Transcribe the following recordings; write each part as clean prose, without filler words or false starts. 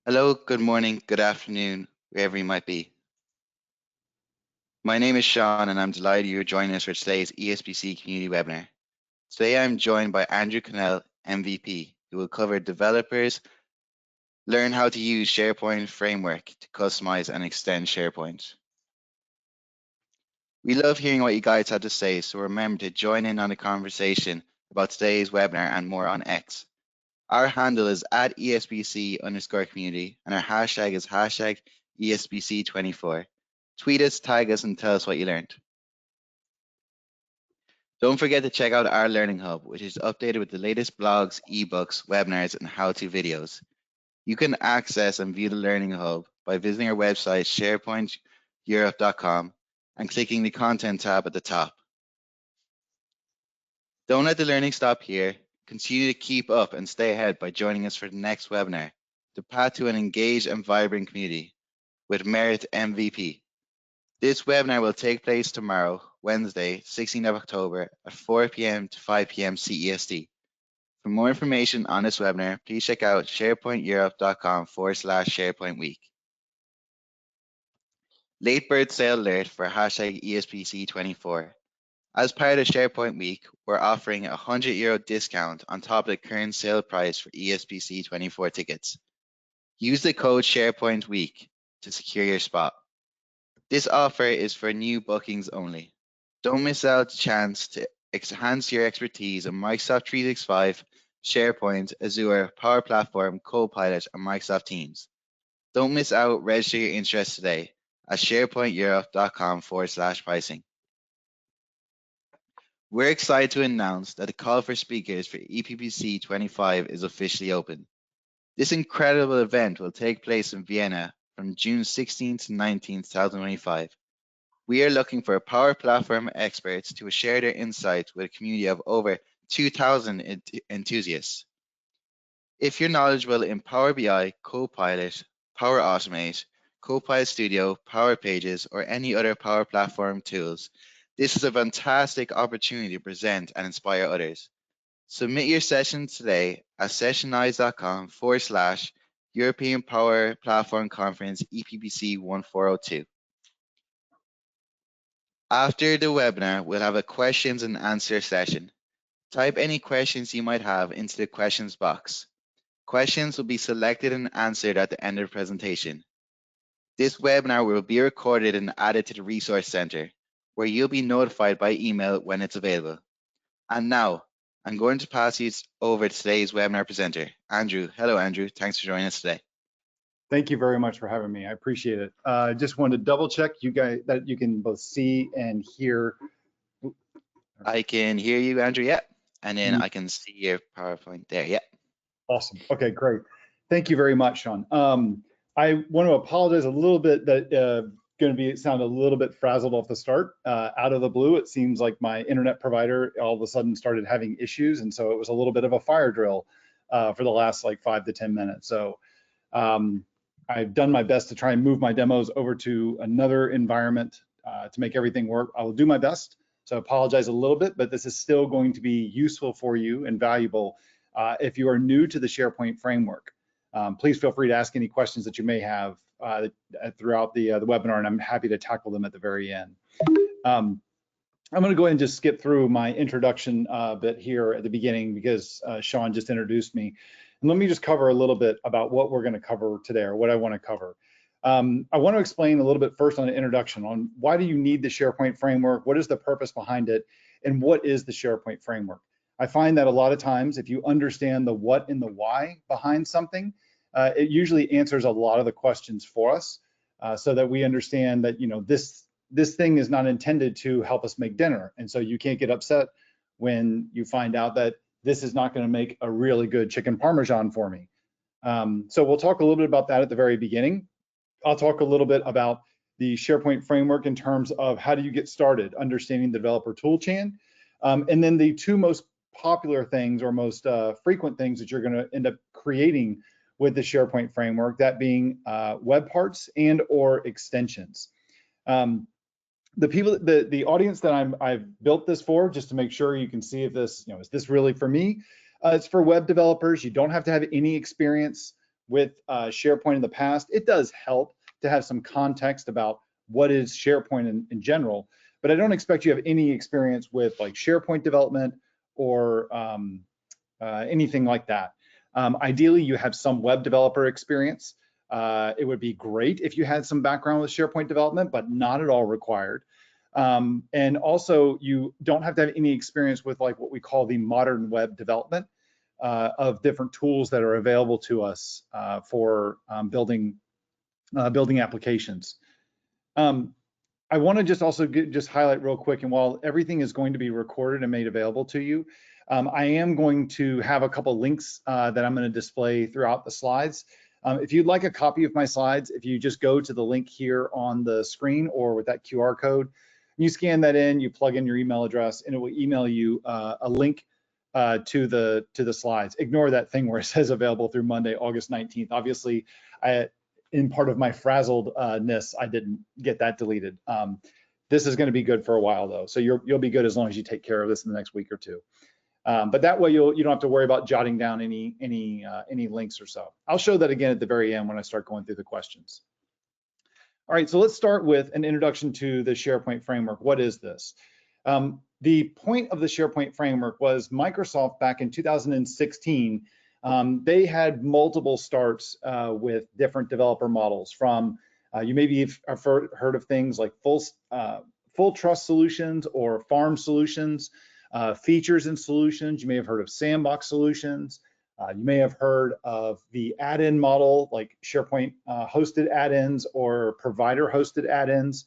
Hello, good morning, good afternoon, wherever you might be. My name is Sean, and I'm delighted you're joining us for today's ESBC Community Webinar. Today I'm joined by Andrew Connell, MVP, who will cover developers learn how to use SharePoint Framework to customize and extend SharePoint. We love hearing what you guys have to say, so remember to join in on the conversation about today's webinar and more on X. Our handle is at ESBC_community, and our hashtag is hashtag ESBC24. Tweet us, tag us, and tell us what you learned. Don't forget to check out our Learning Hub, which is updated with the latest blogs, ebooks, webinars, and how-to videos. You can access and view the Learning Hub by visiting our website, SharePointEurope.com, and clicking the Content tab at the top. Don't let the learning stop here. Continue to keep up and stay ahead by joining us for the next webinar, The Path to an Engaged and Vibrant Community, with Merit MVP. This webinar will take place tomorrow, Wednesday, 16th of October at 4 p.m. to 5 p.m. CEST. For more information on this webinar, please check out SharePointEurope.com/SharePoint Week. Late bird sale alert for hashtag ESBC24. As part of SharePoint Week, we're offering a €100 discount on top of the current sale price for ESBC24 tickets. Use the code SharePoint Week to secure your spot. This offer is for new bookings only. Don't miss out the chance to enhance your expertise in Microsoft 365, SharePoint, Azure, Power Platform, Copilot, and Microsoft Teams. Don't miss out. Register your interest today at SharePointEurope.com/pricing. We're excited to announce that the call for speakers for EPBC 25 is officially open. This incredible event will take place in Vienna from June 16th to 19th, 2025. We are looking for Power Platform experts to share their insights with a community of over 2,000 enthusiasts. If you're knowledgeable in Power BI, Copilot, Power Automate, Copilot Studio, Power Pages, or any other Power Platform tools, this is a fantastic opportunity to present and inspire others. Submit your sessions today at sessionize.com/European Power Platform Conference EPBC 1402. After the webinar, we'll have a questions and answer session. Type any questions you might have into the questions box. Questions will be selected and answered at the end of the presentation. This webinar will be recorded and added to the Resource Center, where you'll be notified by email when it's available. And now, I'm going to pass you over to today's webinar presenter, Andrew. Hello, Andrew. Thanks for joining us today. Thank you very much for having me. I appreciate it. Just wanted to double check you guys that you can both see and hear. I can hear you, Andrew. Yeah. And then I can see your PowerPoint there. Yeah. Awesome. Okay, great. Thank you very much, Sean. I want to apologize a little bit that going to sound a little bit frazzled off the start. Out of the blue, it seems like my internet provider all of a sudden started having issues, and so it was a little bit of a fire drill for the last like 5 to 10 minutes. So I've done my best to try and move my demos over to another environment to make everything work. I will do my best. So I apologize a little bit, but this is still going to be useful for you and valuable if you are new to the SharePoint framework. Please feel free to ask any questions that you may have throughout the webinar, and I'm happy to tackle them at the very end. I'm going to go ahead and just skip through my introduction bit here at the beginning because Sean just introduced me. And let me just cover a little bit about what we're going to cover today, or what I want to cover. I want to explain a little bit first on the introduction on why do you need the SharePoint framework, what is the purpose behind it, and what is the SharePoint framework. I find that a lot of times if you understand the what and the why behind something, it usually answers a lot of the questions for us so that we understand that, you know, this thing is not intended to help us make dinner. And so you can't get upset when you find out that this is not going to make a really good chicken parmesan for me. So we'll talk a little bit about that at the very beginning. I'll talk a little bit about the SharePoint framework in terms of how do you get started, understanding the developer toolchain, and then the two most popular things or most frequent things that you're going to end up creating with the SharePoint framework, that being web parts and or extensions. The audience that I've built this for, just to make sure you can see if this, you know, is this really for me? It's for web developers. You don't have to have any experience with SharePoint in the past, it does help to have some context about what is SharePoint in general, but I don't expect you have any experience with like SharePoint development or anything like that. Ideally, you have some web developer experience. It would be great if you had some background with SharePoint development, but not at all required. And also, you don't have to have any experience with like what we call the modern web development of different tools that are available to us for building applications. I want to just also just highlight real quick, and while everything is going to be recorded and made available to you, I am going to have a couple links that I'm going to display throughout the slides. If you'd like a copy of my slides, if you just go to the link here on the screen or with that QR code, you scan that in, you plug in your email address, and it will email you a link to the slides. Ignore that thing where it says available through Monday, August 19th. Obviously, in part of my frazzledness, I didn't get that deleted. This is going to be good for a while though, so you'll be good as long as you take care of this in the next week or two. But that way you don't have to worry about jotting down any links or so. I'll show that again at the very end when I start going through the questions. All right, so let's start with an introduction to the SharePoint framework. What is this? The point of the SharePoint framework was Microsoft back in 2016. They had multiple starts with different developer models. From you maybe have heard of things like full trust solutions or farm solutions, features and solutions. You may have heard of sandbox solutions. You may have heard of the add-in model, like SharePoint hosted add-ins or provider hosted add-ins.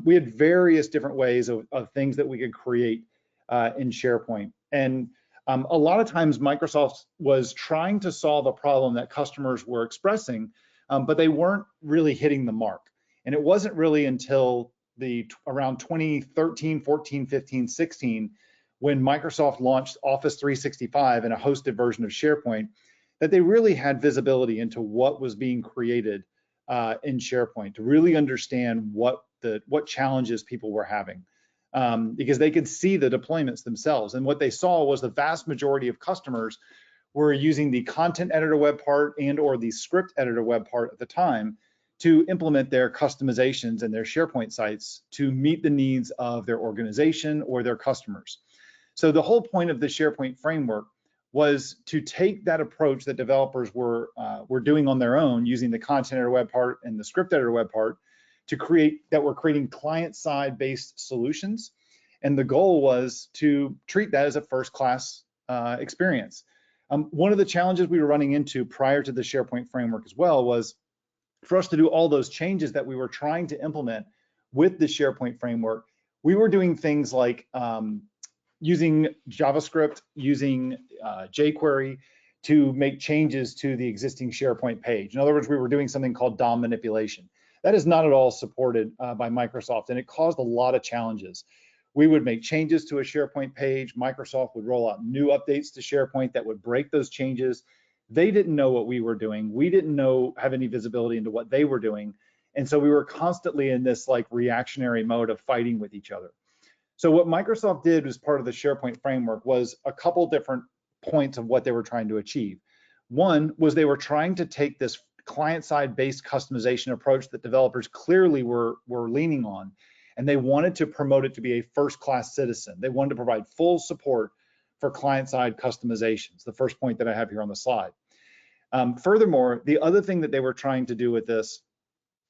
We had various different ways of things that we could create in SharePoint. And a lot of times Microsoft was trying to solve a problem that customers were expressing, but they weren't really hitting the mark. And it wasn't really until around 2013, 14, 15, 16, when Microsoft launched Office 365 and a hosted version of SharePoint, that they really had visibility into what was being created in SharePoint to really understand what challenges people were having, because they could see the deployments themselves. And what they saw was the vast majority of customers were using the content editor web part and or the script editor web part at the time to implement their customizations and their SharePoint sites to meet the needs of their organization or their customers. So the whole point of the SharePoint framework was to take that approach that developers were doing on their own using the content editor web part and the script editor web part to we're creating client-side based solutions. And the goal was to treat that as a first-class experience. One of the challenges we were running into prior to the SharePoint framework as well was for us to do all those changes that we were trying to implement with the SharePoint framework. We were doing things like using JavaScript, using jQuery to make changes to the existing SharePoint page. In other words, we were doing something called DOM manipulation. That is not at all supported by Microsoft, and it caused a lot of challenges. We would make changes to a SharePoint page. Microsoft would roll out new updates to SharePoint that would break those changes. They didn't know what we were doing. We didn't have any visibility into what they were doing. And so we were constantly in this like reactionary mode of fighting with each other. So what Microsoft did as part of the SharePoint framework was a couple different points of what they were trying to achieve. One was they were trying to take this client-side based customization approach that developers clearly were leaning on, and they wanted to promote it to be a first-class citizen. They wanted to provide full support for client-side customizations, the first point that I have here on the slide. Furthermore, the other thing that they were trying to do with this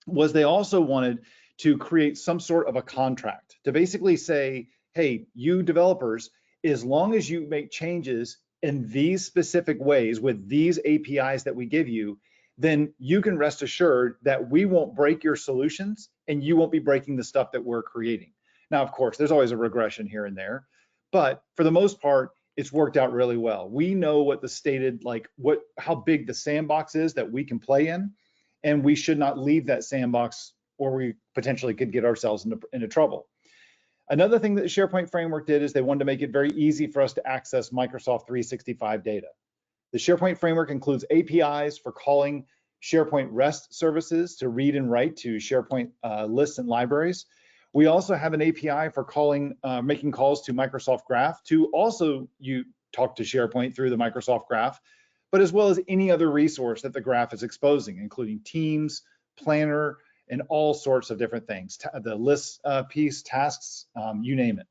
was they also wanted to create some sort of a contract to basically say, hey, you developers, as long as you make changes in these specific ways with these APIs that we give you, then you can rest assured that we won't break your solutions and you won't be breaking the stuff that we're creating. Now, of course, there's always a regression here and there, but for the most part, it's worked out really well. We know what the stated, how big the sandbox is that we can play in, and we should not leave that sandbox or we potentially could get ourselves into trouble. Another thing that the SharePoint framework did is they wanted to make it very easy for us to access Microsoft 365 data. The SharePoint framework includes APIs for calling SharePoint REST services to read and write to SharePoint lists and libraries. We also have an API for making calls to Microsoft Graph to also talk to SharePoint through the Microsoft Graph. but as well as any other resource that the graph is exposing, including Teams, Planner, and all sorts of different things, the list piece, tasks, you name it.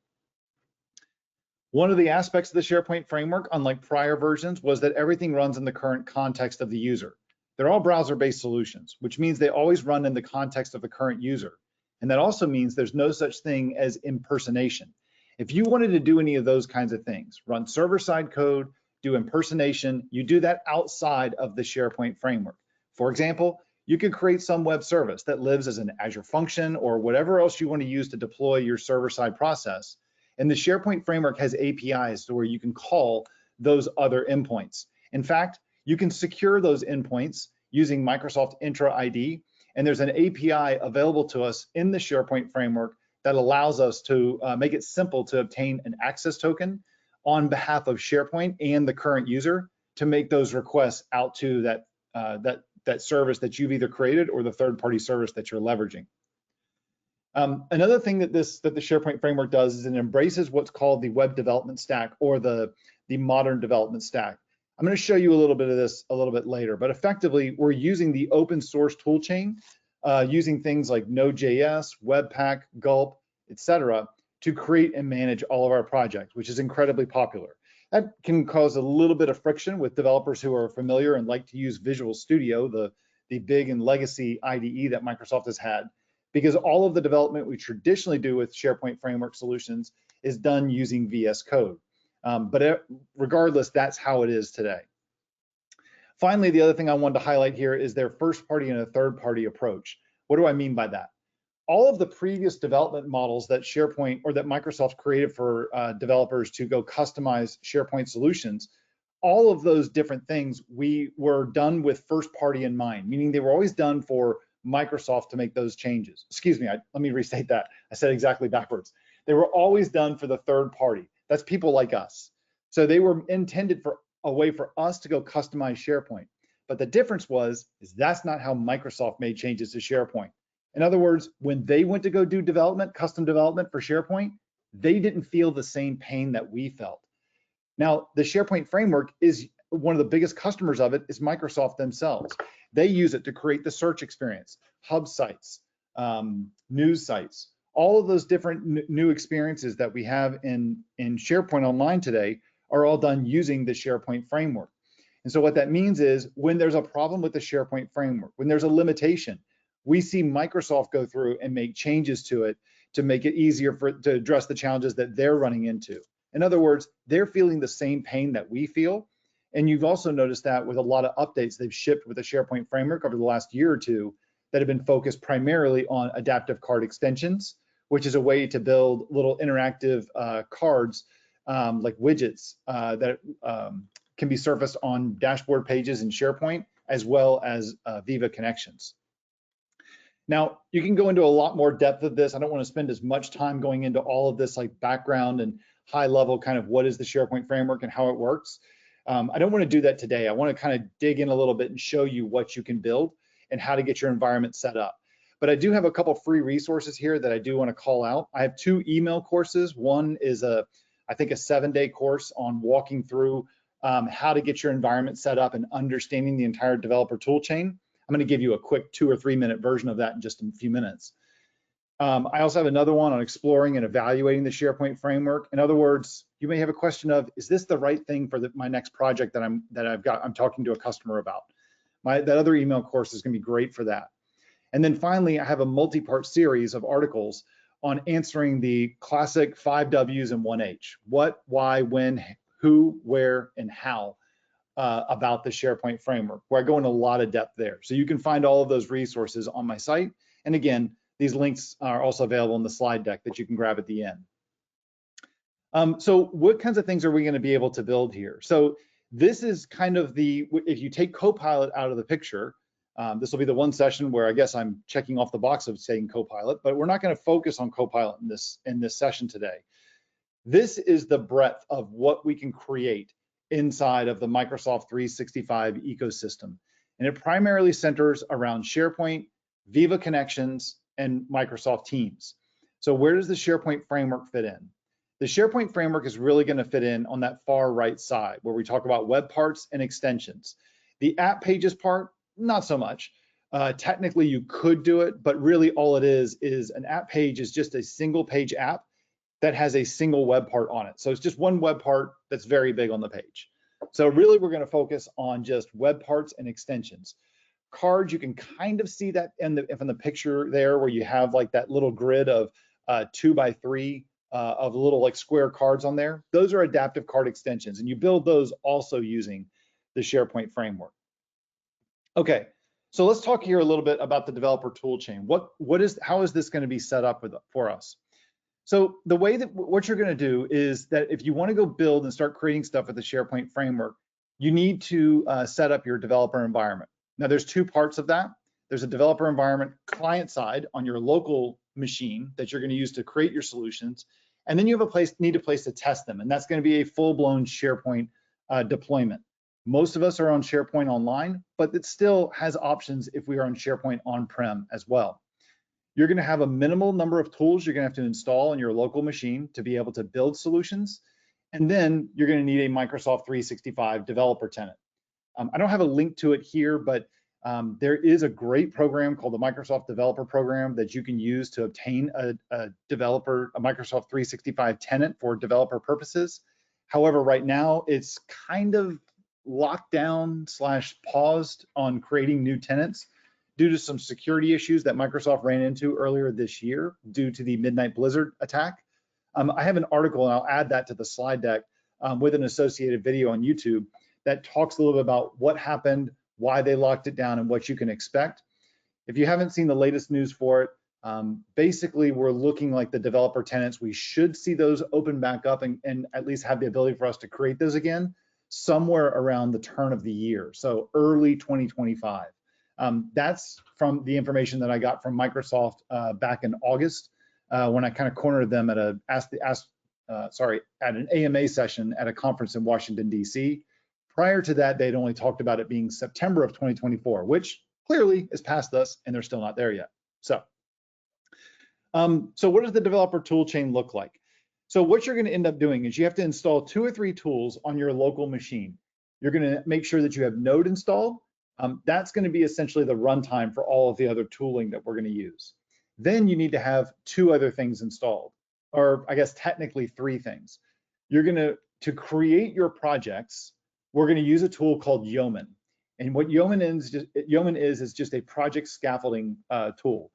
One of the aspects of the SharePoint framework, unlike prior versions, was that everything runs in the current context of the user. They're all browser-based solutions, which means they always run in the context of the current user. And that also means there's no such thing as impersonation. If you wanted to do any of those kinds of things, run server-side code, do impersonation, you do that outside of the SharePoint framework. For example, you could create some web service that lives as an Azure function or whatever else you want to use to deploy your server-side process. And the SharePoint framework has APIs to where you can call those other endpoints. In fact, you can secure those endpoints using Microsoft Entra ID, and there's an API available to us in the SharePoint framework that allows us to make it simple to obtain an access token on behalf of SharePoint and the current user to make those requests out to that service that you've either created or the third-party service that you're leveraging. Another thing that the SharePoint framework does is it embraces what's called the web development stack or the modern development stack. I'm going to show you a little bit of this a little bit later, but effectively we're using the open source toolchain, using things like Node.js, Webpack, Gulp, etc., to create and manage all of our projects, which is incredibly popular. That can cause a little bit of friction with developers who are familiar and like to use Visual Studio, the big and legacy IDE that Microsoft has had, because all of the development we traditionally do with SharePoint Framework solutions is done using VS Code. But regardless, that's how it is today. Finally, the other thing I wanted to highlight here is their first party and a third party approach. What do I mean by that? All of the previous development models that SharePoint or that Microsoft created for developers to go customize SharePoint solutions, all of those different things we were done with first party in mind, meaning they were always done for Microsoft to make those changes. Excuse me, let me restate that. I said exactly backwards. They were always done for the third party. That's people like us. So they were intended for a way for us to go customize SharePoint. But the difference is that's not how Microsoft made changes to SharePoint. In other words, when they went to go do development, custom development for SharePoint, they didn't feel the same pain that we felt. Now, the SharePoint framework is one of the biggest customers of it is Microsoft themselves. They use it to create the search experience, hub sites, news sites, all of those different new experiences that we have in SharePoint Online today are all done using the SharePoint framework. And so what that means is when there's a problem with the SharePoint framework, when there's a limitation, we see Microsoft go through and make changes to it to make it easier to address the challenges that they're running into. In other words, they're feeling the same pain that we feel. And you've also noticed that with a lot of updates they've shipped with the SharePoint framework over the last year or two that have been focused primarily on adaptive card extensions, which is a way to build little interactive cards like widgets that can be surfaced on dashboard pages in SharePoint, as well as Viva connections. Now, you can go into a lot more depth of this. I don't want to spend as much time going into all of this like background and high level kind of what is the SharePoint framework and how it works. I don't want to do that today. I want to kind of dig in a little bit and show you what you can build and how to get your environment set up. But I do have a couple free resources here that I do want to call out. I have 2 email courses. One is I think a 7-day course on walking through how to get your environment set up and understanding the entire developer toolchain. I'm going to give you a quick 2 or 3 minute version of that in just a few minutes. I also have another one on exploring and evaluating the SharePoint framework. In other words, you may have a question of, is this the right thing for my next project that I'm talking to a customer about? That other email course is going to be great for that. And then finally, I have a multi-part series of articles on answering the classic 5 W's and 1 H: what, why, when, who, where, and how about the SharePoint framework, where I go into a lot of depth there. So you can find all of those resources on my site. And again, these links are also available in the slide deck that you can grab at the end. So what kinds of things are we going to be able to build here? So this is kind of if you take Copilot out of the picture, this will be the one session where I guess I'm checking off the box of saying Copilot, but we're not going to focus on Copilot in this session today. This is the breadth of what we can create inside of the Microsoft 365 ecosystem. And it primarily centers around SharePoint, Viva connections, and Microsoft Teams. So where does the SharePoint framework fit in? The SharePoint framework is really going to fit in on that far right side where we talk about web parts and extensions. The app pages part, not so much. Technically, you could do it, but really all it is an app page is just a single page app that has a single web part on it. So it's just one web part that's very big on the page. So really, we're going to focus on just web parts and extensions. Cards, you can kind of see that in the picture there where you have like that little grid of 2 by 3 of little like square cards on there. Those are adaptive card extensions, and you build those also using the SharePoint framework. Okay, so let's talk here a little bit about the developer toolchain. How is this going to be set up for us? So the way that what you're going to do is that if you want to go build and start creating stuff with the SharePoint framework, you need to set up your developer environment. Now there's two parts of that. There's a developer environment client side on your local machine that you're going to use to create your solutions. And then you have need a place to test them. And that's going to be a full-blown SharePoint deployment. Most of us are on SharePoint Online, but it still has options if we are on SharePoint on-prem as well. You're going to have a minimal number of tools you're going to have to install on your local machine to be able to build solutions. And then you're going to need a Microsoft 365 developer tenant. I don't have a link to it here, but there is a great program called the Microsoft Developer Program that you can use to obtain a Microsoft 365 tenant for developer purposes. However, right now it's kind of locked down / paused on creating new tenants due to some security issues that Microsoft ran into earlier this year due to the Midnight Blizzard attack. I have an article, and I'll add that to the slide deck with an associated video on YouTube that talks a little bit about what happened, why they locked it down, and what you can expect. If you haven't seen the latest news for it, basically we're looking like the developer tenants. We should see those open back up and at least have the ability for us to create those again somewhere around the turn of the year, so early 2025. That's from the information that I got from Microsoft back in August when I kind of cornered them at an AMA session at a conference in Washington, D.C. Prior to that, they'd only talked about it being September of 2024, which clearly is past us, and they're still not there yet. So what does the developer toolchain look like? So what you're going to end up doing is you have to install 2 or 3 tools on your local machine. You're going to make sure that you have Node installed. That's going to be essentially the runtime for all of the other tooling that we're going to use. Then you need to have 2 other things installed, or I guess technically 3 things. You're going to create your projects. We're going to use a tool called Yeoman. And what Yeoman is just a project scaffolding tool.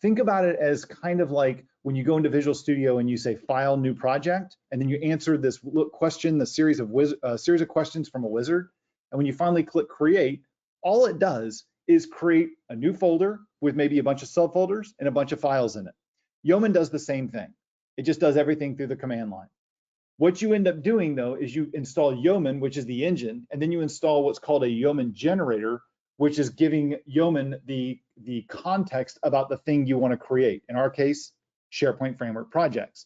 Think about it as kind of like when you go into Visual Studio and you say File, New Project, and then you answer this question, the series of questions from a wizard. And when you finally click Create, all it does is create a new folder with maybe a bunch of subfolders and a bunch of files in it. Yeoman does the same thing. It just does everything through the command line. What you end up doing though is you install Yeoman, which is the engine, and then you install what's called a Yeoman generator, which is giving Yeoman the context about the thing you want to create. In our case, SharePoint Framework projects.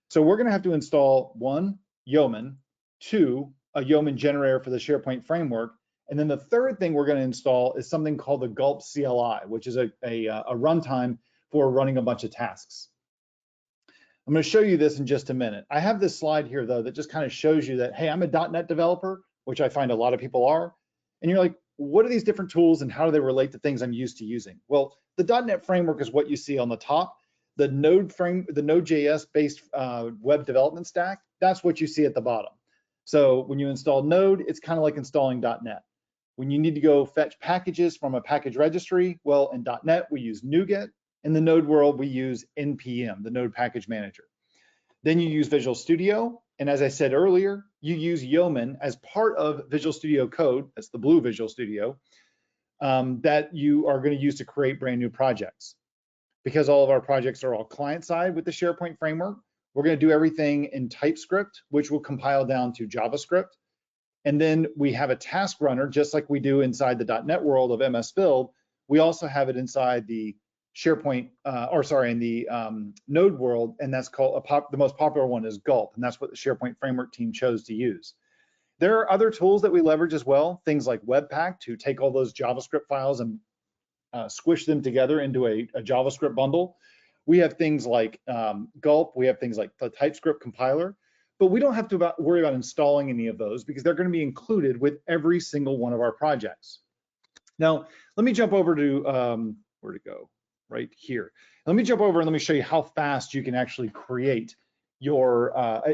So we're going to have to install 1, Yeoman, 2, a Yeoman generator for the SharePoint Framework, and then the third thing we're going to install is something called the Gulp CLI, which is a runtime for running a bunch of tasks. I'm going to show you this in just a minute. I have this slide here though that just kind of shows you that, hey, I'm a .NET developer, which I find a lot of people are, and you're like, what are these different tools and how do they relate to things I'm used to using? Well, the .NET framework is what you see on the top. The Node.js based web development stack, that's what you see at the bottom. So when you install Node, it's kind of like installing .NET. When you need to go fetch packages from a package registry, well, in .NET, we use NuGet. In the Node world, we use NPM, the Node Package Manager. Then you use Visual Studio. And as I said earlier, you use Yeoman as part of Visual Studio Code, that's the blue Visual Studio, that you are going to use to create brand new projects. Because all of our projects are all client-side with the SharePoint framework, we're going to do everything in TypeScript, which will compile down to JavaScript. And then we have a task runner, just like we do inside the .NET world of MS Build. We also have it inside the SharePoint, in the Node world, and that's called the most popular one is Gulp, and that's what the SharePoint Framework team chose to use. There are other tools that we leverage as well, things like Webpack to take all those JavaScript files and squish them together into a JavaScript bundle. We have things like gulp, we have things like the TypeScript compiler, but we don't have to worry about installing any of those because they're going to be included with every single one of our projects. Now, let me jump over to, where to go? Right here. Let me jump over and let me show you how fast you can actually create your,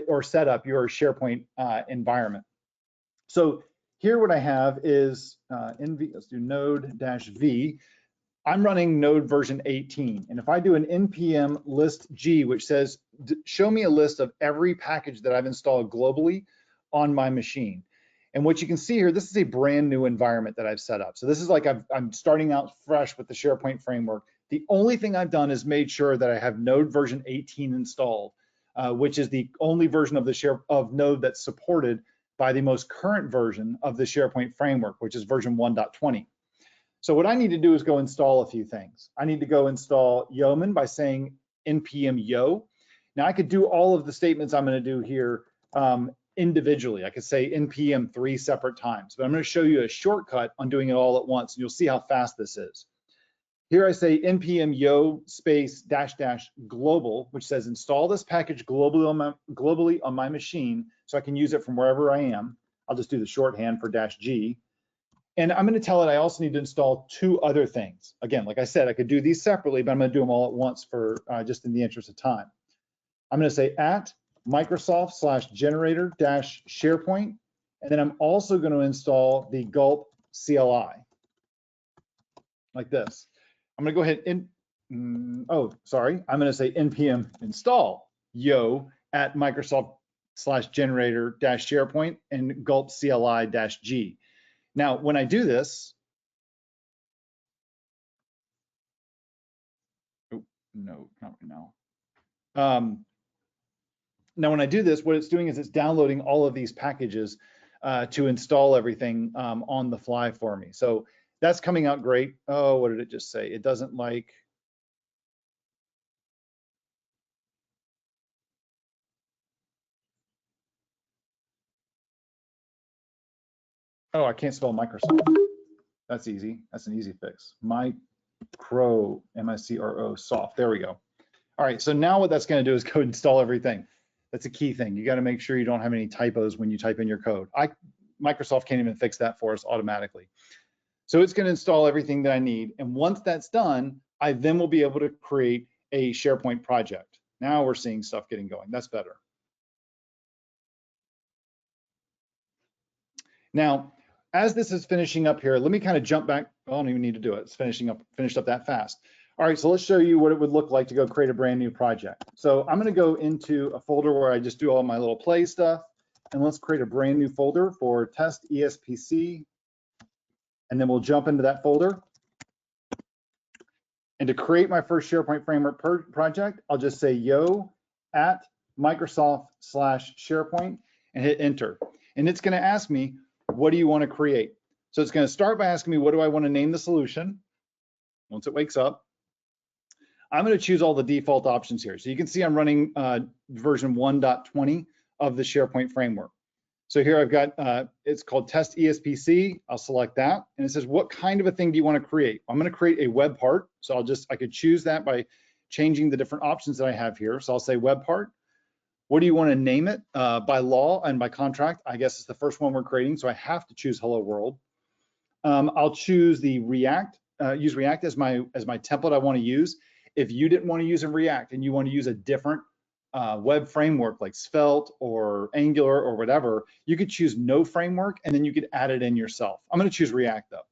or set up your SharePoint environment. So here what I have is NV, let's do node-v. I'm running node version 18. And if I do an npm list g, which says, show me a list of every package that I've installed globally on my machine. And what you can see here, this is a brand new environment that I've set up. So this is like I'm starting out fresh with the SharePoint framework. The only thing I've done is made sure that I have node version 18 installed, which is the only version of node that's supported by the most current version of the SharePoint framework, which is version 1.20. So what I need to do is go install a few things. I need to go install Yeoman by saying npm yo. Now I could do all of the statements I'm going to do here individually. I could say npm 3 separate times, but I'm going to show you a shortcut on doing it all at once, and you'll see how fast this is. Here I say npm yo space -- global, which says install this package globally on my machine so I can use it from wherever I am. I'll just do the shorthand for -g. And I'm going to tell it I also need to install 2 other things. Again, like I said, I could do these separately, but I'm going to do them all at once for just in the interest of time. I'm going to say at Microsoft/generator -SharePoint, and then I'm also going to install the gulp CLI like this. I'm going to go ahead and, I'm going to say npm install yo at Microsoft/generator -SharePoint and gulp CLI -g. Now, when I do this, oh, no, not right now. Now, when I do this, what it's doing is it's downloading all of these packages to install everything on the fly for me. So that's coming out great. Oh, what did it just say? It doesn't like. Oh, I can't spell Microsoft. That's easy. That's an easy fix. Micro, M-I-C-R-O, soft. There we go. All right, so now what that's going to do is go install everything. That's a key thing. You got to make sure you don't have any typos when you type in your code. Microsoft can't even fix that for us automatically. So it's going to install everything that I need. And once that's done, I then will be able to create a SharePoint project. Now we're seeing stuff getting going. That's better. Now, as this is finishing up here, let me kind of jump back. I don't even need to do it. It's finished up that fast. All right, so let's show you what it would look like to go create a brand new project. So I'm going to go into a folder where I just do all my little play stuff, and let's create a brand new folder for test ESPC, and then we'll jump into that folder. And to create my first SharePoint Framework project, I'll just say yo at Microsoft/SharePoint and hit enter. And it's going to ask me, what do you want to create? So it's going to start by asking me, what do I want to name the solution? Once it wakes up, I'm going to choose all the default options here. So you can see I'm running version 1.20 of the SharePoint framework. So here I've got, it's called test ESPC. I'll select that. And it says, what kind of a thing do you want to create? I'm going to create a web part. So I could choose that by changing the different options that I have here. So I'll say web part. What do you want to name it? By law and by contract, I guess it's the first one we're creating. So I have to choose Hello World. I'll choose the React, use React as my template I want to use. If you didn't want to use a React and you want to use a different web framework like Svelte or Angular or whatever, you could choose no framework and then you could add it in yourself. I'm going to choose React though.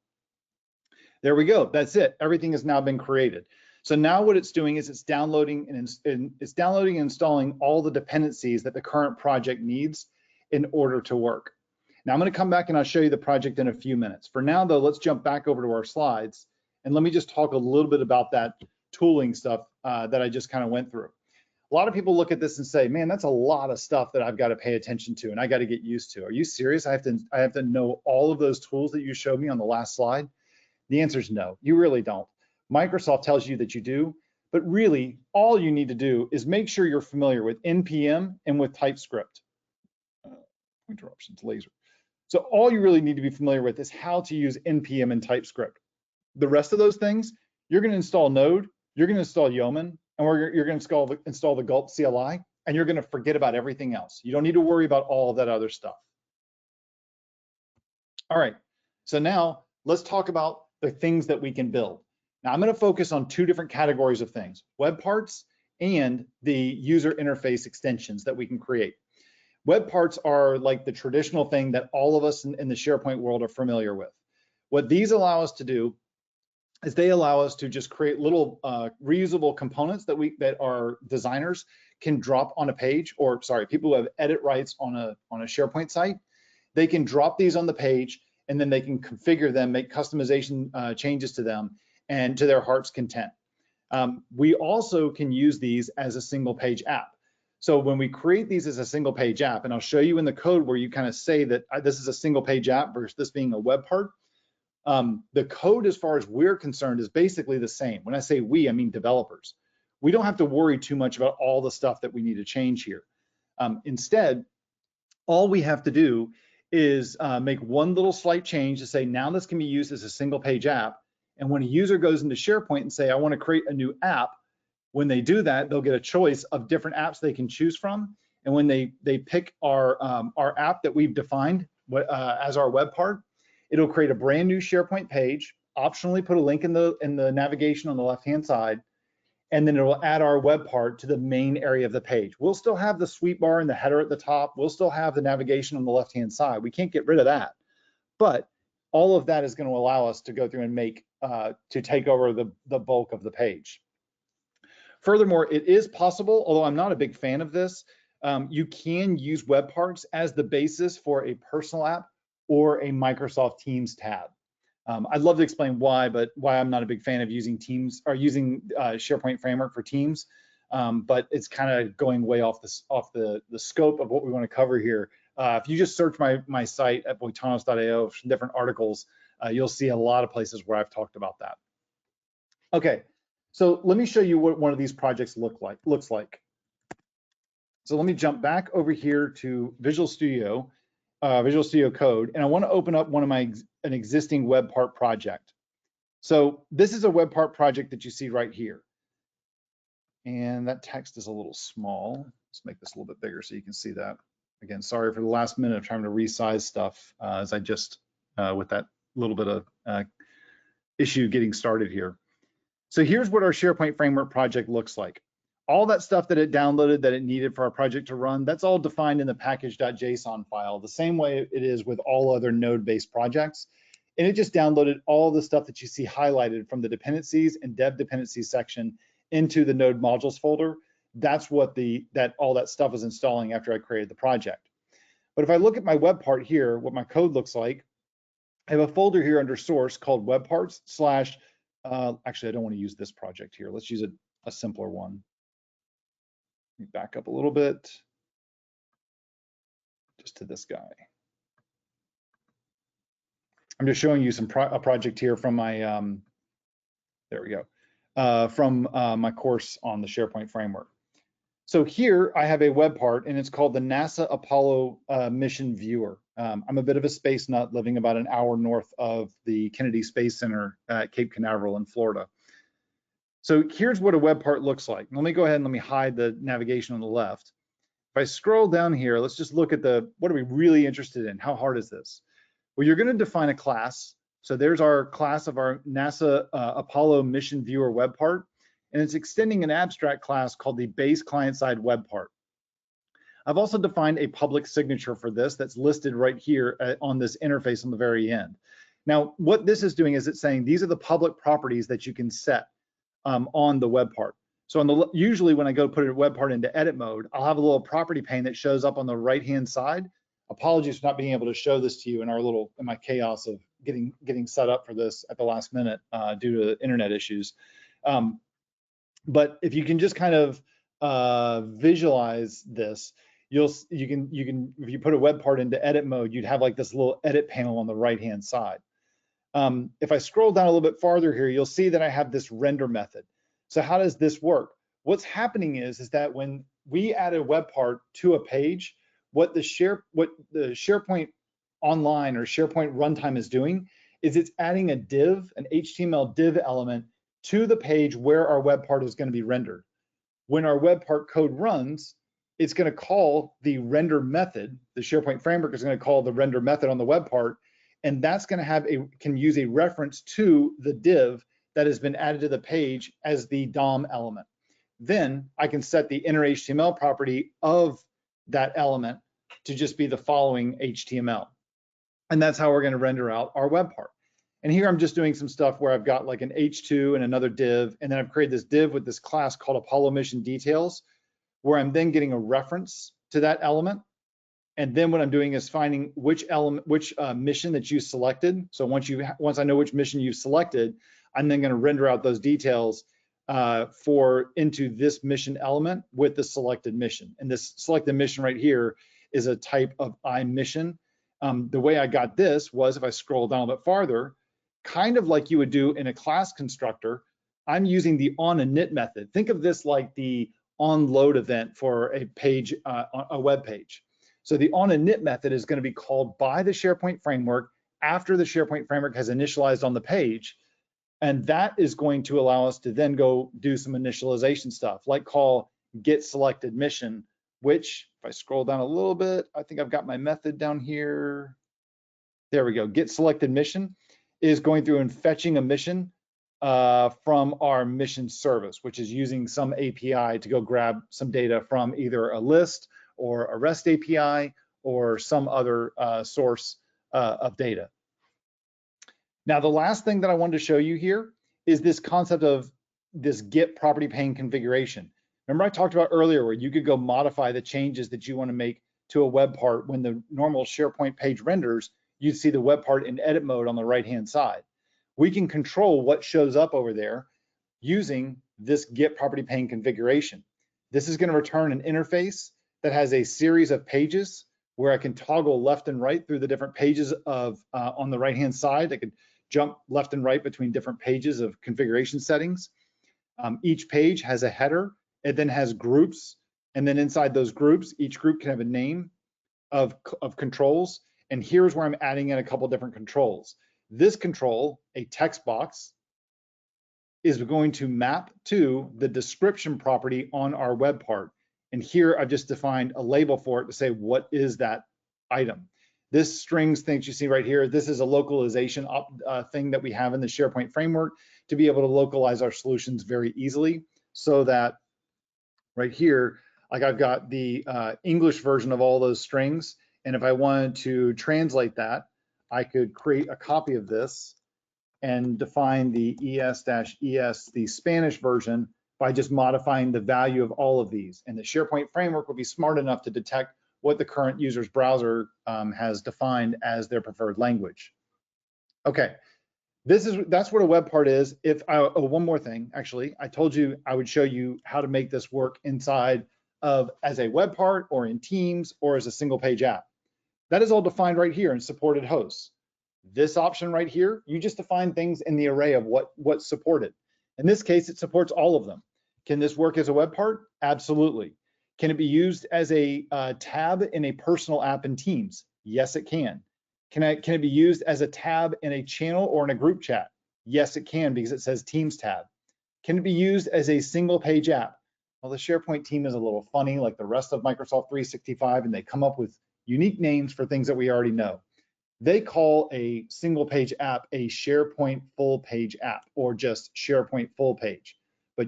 There we go. That's it. Everything has now been created. So now what it's doing is it's downloading and installing all the dependencies that the current project needs in order to work. Now I'm going to come back and I'll show you the project in a few minutes. For now though, let's jump back over to our slides and let me just talk a little bit about that tooling stuff that I just kind of went through. A lot of people look at this and say, man, that's a lot of stuff that I've got to pay attention to and I got to get used to. Are you serious? I have to know all of those tools that you showed me on the last slide? The answer is no, you really don't. Microsoft tells you that you do, but really all you need to do is make sure you're familiar with NPM and with TypeScript. Pointer options, laser. So all you really need to be familiar with is how to use NPM and TypeScript. The rest of those things, you're going to install Node, you're going to install Yeoman, and you're going to install the Gulp CLI, and you're going to forget about everything else. You don't need to worry about all of that other stuff. All right, so now let's talk about the things that we can build. Now I'm going to focus on two different categories of things: web parts and the user interface extensions that we can create. Web parts are like the traditional thing that all of us in the SharePoint world are familiar with. What these allow us to do is they allow us to just create little reusable components that our designers can drop on a page, or sorry, people who have edit rights on a SharePoint site. They can drop these on the page, and then they can configure them, make customization changes to them, and to their heart's content. We also can use these as a single page app. So when we create these as a single page app, and I'll show you in the code where you kind of say that this is a single page app versus this being a web part, the code as far as we're concerned is basically the same. When I say we, I mean developers. We don't have to worry too much about all the stuff that we need to change here. Instead, all we have to do is make one little slight change to say now this can be used as a single page app. And when a user goes into SharePoint and say, I want to create a new app, when they do that, they'll get a choice of different apps they can choose from. And when they pick our app that we've defined as our web part, it'll create a brand new SharePoint page, optionally put a link in the navigation on the left-hand side, and then it will add our web part to the main area of the page. We'll still have the sweep bar and the header at the top. We'll still have the navigation on the left-hand side. We can't get rid of that. But all of that is going to allow us to go through and make, to take over the bulk of the page. Furthermore, it is possible, although I'm not a big fan of this, you can use web parts as the basis for a personal app or a Microsoft Teams tab. I'd love to explain why, but why I'm not a big fan of using Teams or using SharePoint Framework for Teams. But it's kind of going way off the scope of what we want to cover here. If you just search my site at boitanos.io for different articles, you'll see a lot of places where I've talked about that. Okay, so let me show you what one of these projects looks like. So let me jump back over here to Visual Studio Code, and I want to open up an existing web part project. So this is a web part project that you see right here. And that text is a little small. Let's make this a little bit bigger so you can see that. Again, sorry for the last minute of trying to resize stuff as I just, with that little bit of issue getting started here. So here's what our SharePoint Framework project looks like. All that stuff that it downloaded that it needed for our project to run, that's all defined in the package.json file, the same way it is with all other node-based projects. And it just downloaded all the stuff that you see highlighted from the dependencies and dev dependencies section into the node modules folder. That's what all that stuff is installing after I created the project. But if I look at my web part here, what my code looks like, I have a folder here under source called web parts slash, actually, I don't want to use this project here. Let's use a simpler one. Let me back up a little bit, just to this guy. I'm just showing you a project here from my, there we go, from my course on the SharePoint Framework. So here I have a web part, and it's called the NASA Apollo Mission Viewer. I'm a bit of a space nut living about an hour north of the Kennedy Space Center at Cape Canaveral in Florida. So here's what a web part looks like. Let me go ahead and let me hide the navigation on the left. If I scroll down here, let's just look at what are we really interested in? How hard is this? Well, you're going to define a class. So there's our class of our NASA Apollo Mission Viewer web part, and it's extending an abstract class called the base client-side web part. I've also defined a public signature for this that's listed right here on this interface on the very end. Now, what this is doing is it's saying these are the public properties that you can set on the web part. So usually when I go put a web part into edit mode, I'll have a little property pane that shows up on the right-hand side. Apologies for not being able to show this to you in my chaos of getting set up for this at the last minute due to internet issues. But if you can just kind of visualize this, you can if you put a web part into edit mode, you'd have like this little edit panel on the right-hand side. If I scroll down a little bit farther here, you'll see that I have this render method. So how does this work? What's happening is that when we add a web part to a page, what the SharePoint Online or SharePoint Runtime is doing is it's adding a div, an HTML div element to the page where our web part is going to be rendered. when our web part code runs, it's going to call the render method. The SharePoint framework is going to call the render method on the web part, and that's going to can use a reference to the div that has been added to the page as the DOM element. Then I can set the inner HTML property of that element to just be the following HTML. And that's how we're going to render out our web part. And here I'm just doing some stuff where I've got like an H2 and another div, and then I've created this div with this class called Apollo Mission Details, where I'm then getting a reference to that element. And then what I'm doing is finding which mission that you selected. So once I know which mission you've selected, I'm then going to render out those details into this mission element with the selected mission. And this selected mission right here is a type of iMission. The way I got this was, if I scroll down a bit farther, kind of like you would do in a class constructor, I'm using the onInit method. Think of this like the onLoad event for a page, a web page. So the onInit method is going to be called by the SharePoint framework after the SharePoint framework has initialized on the page. And that is going to allow us to then go do some initialization stuff, like call get selected mission, which if I scroll down a little bit, I think I've got my method down here. There we go. Get selected mission is going through and fetching a mission from our mission service, which is using some API to go grab some data from either a list or a REST API or some other source of data. Now, the last thing that I wanted to show you here is this concept of this get property pane configuration. Remember I talked about earlier where you could go modify the changes that you want to make to a web part. When the normal SharePoint page renders, you'd see the web part in edit mode on the right-hand side. We can control what shows up over there using this get property pane configuration. This is going to return an interface that has a series of pages where I can toggle left and right through the different pages of on the right-hand side. I could jump left and right between different pages of configuration settings. Each page has a header. It then has groups, and then inside those groups, each group can have a name of controls. And here's where I'm adding in a couple different controls. This control, a text box, is going to map to the description property on our web part. And here I've just defined a label for it to say, what is that item? This strings thing you see right here, this is a localization thing that we have in the SharePoint framework to be able to localize our solutions very easily, so that right here, like I've got the English version of all those strings. And if I wanted to translate that, I could create a copy of this and define the ES-ES, the Spanish version, by just modifying the value of all of these. And the SharePoint framework will be smart enough to detect what the current user's browser has defined as their preferred language. Okay, that's what a web part is. One more thing, actually, I told you I would show you how to make this work inside of as a web part or in Teams or as a single page app. That is all defined right here in supported hosts. This option right here, you just define things in the array of what's supported. In this case, it supports all of them. Can this work as a web part? Absolutely. Can it be used as a tab in a personal app in Teams? Yes, it can. Can it be used as a tab in a channel or in a group chat? Yes, it can, because it says Teams tab. Can it be used as a single page app? Well, the SharePoint team is a little funny, like the rest of Microsoft 365, and they come up with unique names for things that we already know. They call a single page app a SharePoint full page app, or just SharePoint full page. But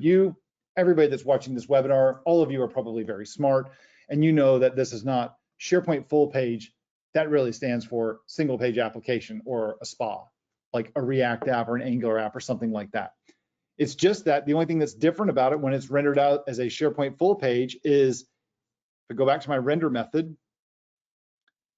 everybody that's watching this webinar, all of you are probably very smart, and you know that this is not SharePoint full page. That really stands for single page application, or a SPA, like a React app or an Angular app or something like that. It's just that the only thing that's different about it when it's rendered out as a SharePoint full page is, if I go back to my render method,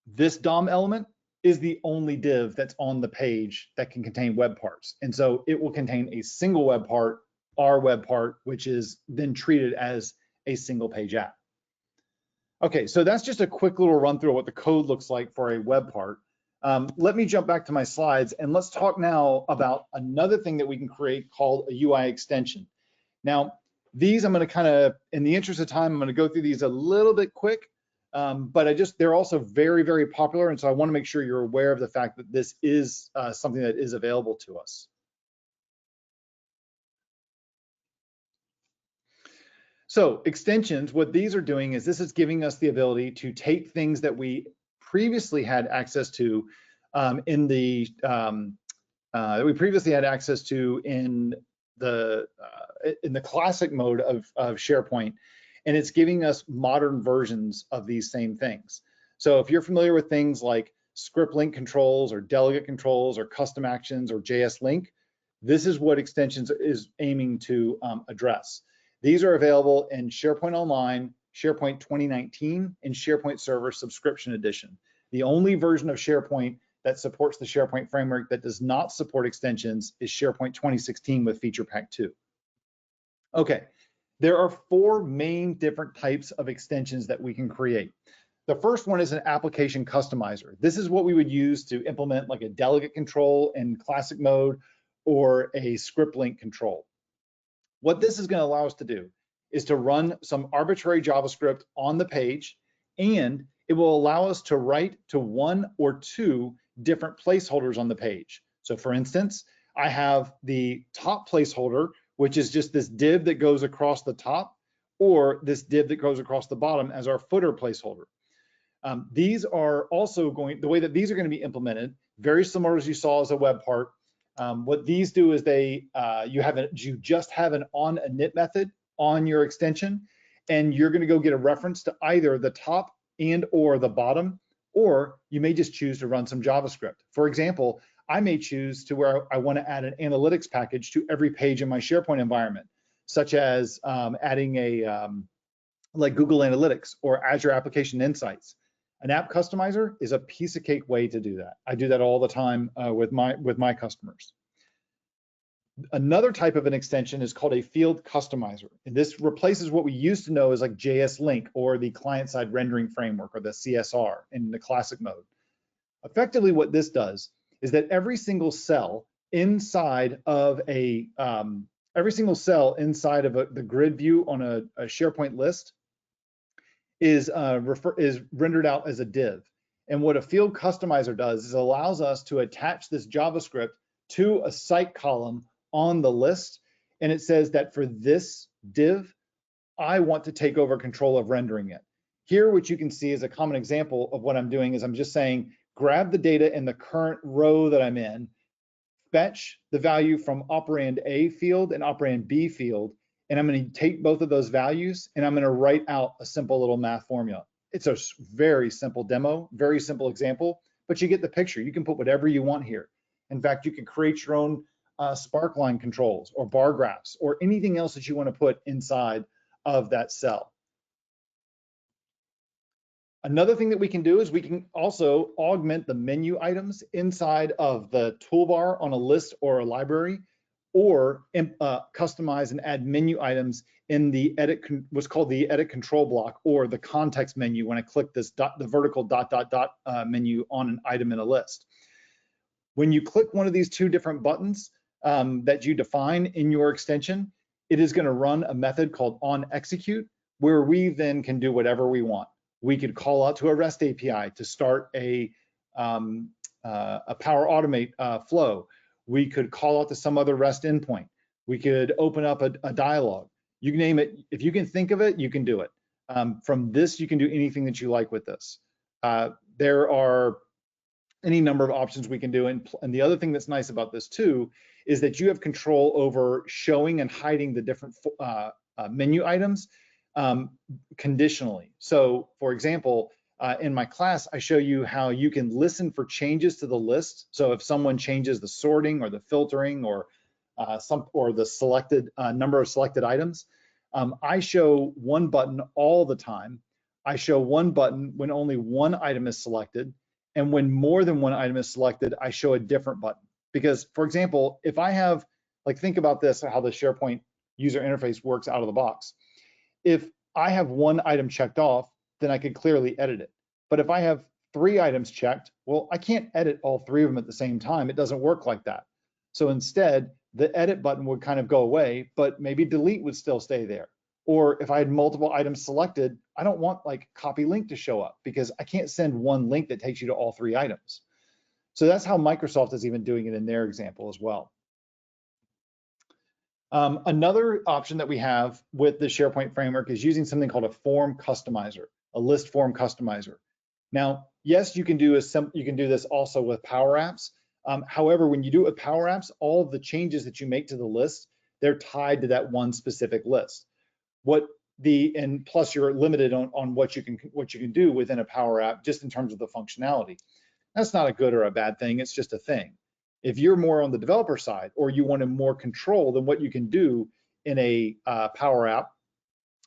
this DOM element is the only div that's on the page that can contain web parts. And so it will contain a single web part, our web part, which is then treated as a single page app. Okay, so that's just a quick little run through of what the code looks like for a web part. Let me jump back to my slides, and let's talk now about another thing that we can create called a UI extension. Now, these I'm going to kind of, in the interest of time, I'm going to go through these a little bit quick, but they're also very, very popular, and so I want to make sure you're aware of the fact that this is something that is available to us. So extensions, what these are doing is this is giving us the ability to take things that we previously had access to in the classic mode of SharePoint, and it's giving us modern versions of these same things. So if you're familiar with things like script link controls or delegate controls or custom actions or JS link, this is what extensions is aiming to address. These are available in SharePoint Online, SharePoint 2019, and SharePoint Server Subscription Edition. The only version of SharePoint that supports the SharePoint framework that does not support extensions is SharePoint 2016 with Feature Pack 2. Okay, there are 4 main different types of extensions that we can create. The first one is an application customizer. This is what we would use to implement like a delegate control in classic mode or a script link control. What this is going to allow us to do is to run some arbitrary JavaScript on the page, and it will allow us to write to 1 or 2 different placeholders on the page. So for instance, I have the top placeholder, which is just this div that goes across the top, or this div that goes across the bottom as our footer placeholder. These are also the way that these are going to be implemented, very similar as you saw as a web part. What these do is you just have an on init method on your extension, and you're going to go get a reference to either the top and or the bottom, or you may just choose to run some JavaScript. For example, I may choose to where I want to add an analytics package to every page in my SharePoint environment, such as adding like Google Analytics or Azure Application Insights. An app customizer is a piece of cake way to do that. I do that all the time with my customers. Another type of an extension is called a field customizer. And this replaces what we used to know as like JS Link or the client-side rendering framework or the CSR in the classic mode. Effectively, what this does is that every single cell inside of the grid view on a SharePoint list is rendered out as a div. And what a field customizer does is allows us to attach this JavaScript to a site column on the list. And it says that for this div, I want to take over control of rendering it. Here, what you can see is a common example of what I'm doing is I'm just saying, grab the data in the current row that I'm in, fetch the value from operand A field and operand B field, and I'm going to take both of those values and I'm going to write out a simple little math formula. It's a very simple demo, very simple example, but you get the picture. You can put whatever you want here. In fact, you can create your own sparkline controls or bar graphs or anything else that you want to put inside of that cell. Another thing that we can do is we can also augment the menu items inside of the toolbar on a list or a library, or customize and add menu items in the what's called the edit control block or the context menu when I click this the vertical dot menu on an item in a list. When you click one of these 2 different buttons that you define in your extension, it is going to run a method called onExecute, where we then can do whatever we want. We could call out to a REST API to start a Power Automate flow. We could call out to some other REST endpoint. We could open up a dialog. You can name it. If you can think of it, you can do it. From this, you can do anything that you like with this. There are any number of options we can do. And the other thing that's nice about this too is that you have control over showing and hiding the different menu items conditionally. So for example, in my class, I show you how you can listen for changes to the list. So if someone changes the sorting or the filtering or the selected number of selected items, I show one button all the time. I show one button when only one item is selected, and when more than one item is selected, I show a different button. Because, for example, if I have, like, think about this, how the SharePoint user interface works out of the box. If I have one item checked off, then I could clearly edit it. But if I have 3 items checked, well, I can't edit all 3 of them at the same time. It doesn't work like that. So instead, the edit button would kind of go away, but maybe delete would still stay there. Or if I had multiple items selected, I don't want like copy link to show up because I can't send one link that takes you to all 3 items. So that's how Microsoft is even doing it in their example as well. Another option that we have with the SharePoint framework is using something called a form customizer, a list form customizer. Now, yes, you can do this also with Power Apps. However, when you do it with Power Apps, all of the changes that you make to the list, they're tied to that one specific list. And plus you're limited on what you can do within a Power App just in terms of the functionality. That's not a good or a bad thing, it's just a thing. If you're more on the developer side or you wanted more control than what you can do in a Power App,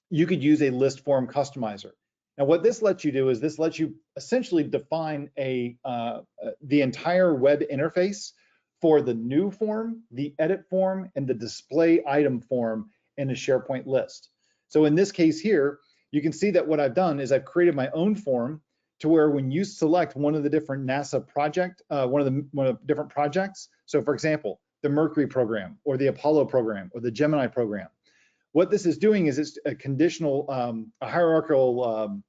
you could use a list form customizer. Now, what this lets you do is this lets you essentially define the entire web interface for the new form, the edit form, and the display item form in a SharePoint list. So in this case here, you can see that what I've done is I've created my own form to where when you select one of the different NASA project, one of the different projects, so for example, the Mercury program or the Apollo program or the Gemini program, what this is doing is it's a conditional, a hierarchical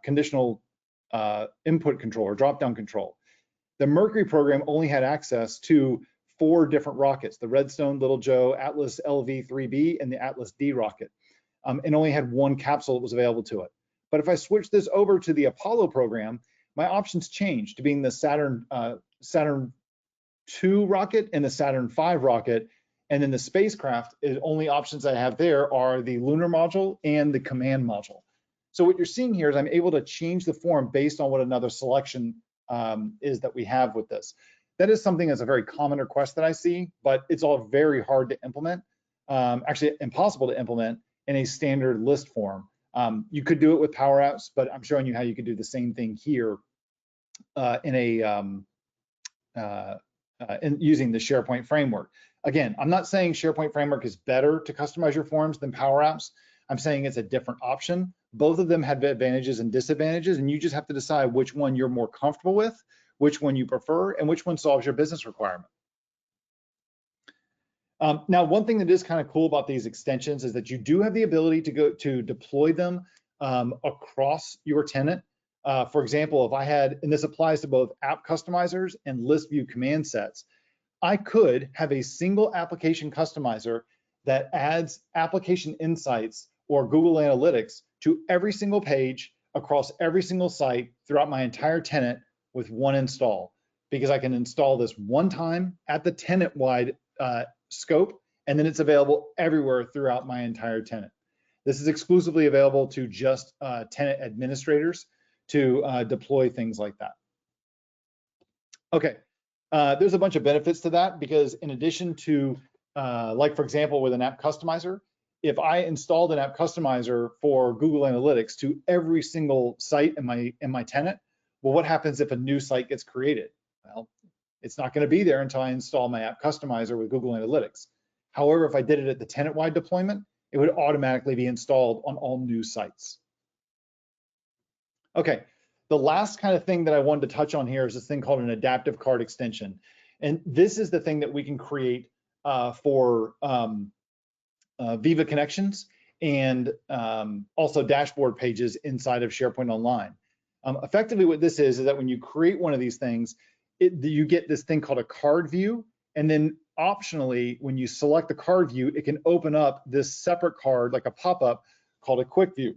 conditional input control or drop-down control. The Mercury program only had access to 4 different rockets, the Redstone, Little Joe, Atlas LV-3B, and the Atlas D rocket, and only had 1 capsule that was available to it. But if I switch this over to the Apollo program, my options change to being the Saturn II rocket and the Saturn V rocket. And then the spacecraft, the only options I have there are the lunar module and the command module. So what you're seeing here is I'm able to change the form based on what another selection is that we have with this. That is something that's a very common request that I see, but it's all very hard to implement, actually impossible to implement in a standard list form. You could do it with Power Apps, but I'm showing you how you could do the same thing here in using the SharePoint framework. Again, I'm not saying SharePoint framework is better to customize your forms than Power Apps. I'm saying it's a different option. Both of them have advantages and disadvantages, and you just have to decide which one you're more comfortable with, which one you prefer, and which one solves your business requirement. Now, one thing that is kind of cool about these extensions is that you do have the ability to deploy them across your tenant. For example, if I had, and this applies to both app customizers and list view command sets, I could have a single application customizer that adds application insights or Google Analytics to every single page across every single site throughout my entire tenant with one install, because I can install this one time at the tenant-wide scope, and then it's available everywhere throughout my entire tenant. This is exclusively available to just tenant administrators to deploy things like that. Okay, there's a bunch of benefits to that, because in addition to, like for example, with an app customizer, if I installed an app customizer for Google Analytics to every single site in my tenant, well, what happens if a new site gets created? Well, it's not going to be there until I install my app customizer with Google Analytics. However, if I did it at the tenant-wide deployment, it would automatically be installed on all new sites. Okay, the last kind of thing that I wanted to touch on here is this thing called an adaptive card extension. And this is the thing that we can create for Viva connections and also dashboard pages inside of SharePoint Online. Effectively, what this is that when you create one of these things, you get this thing called a card view, and then optionally, when you select the card view, it can open up this separate card, like a pop-up called a quick view.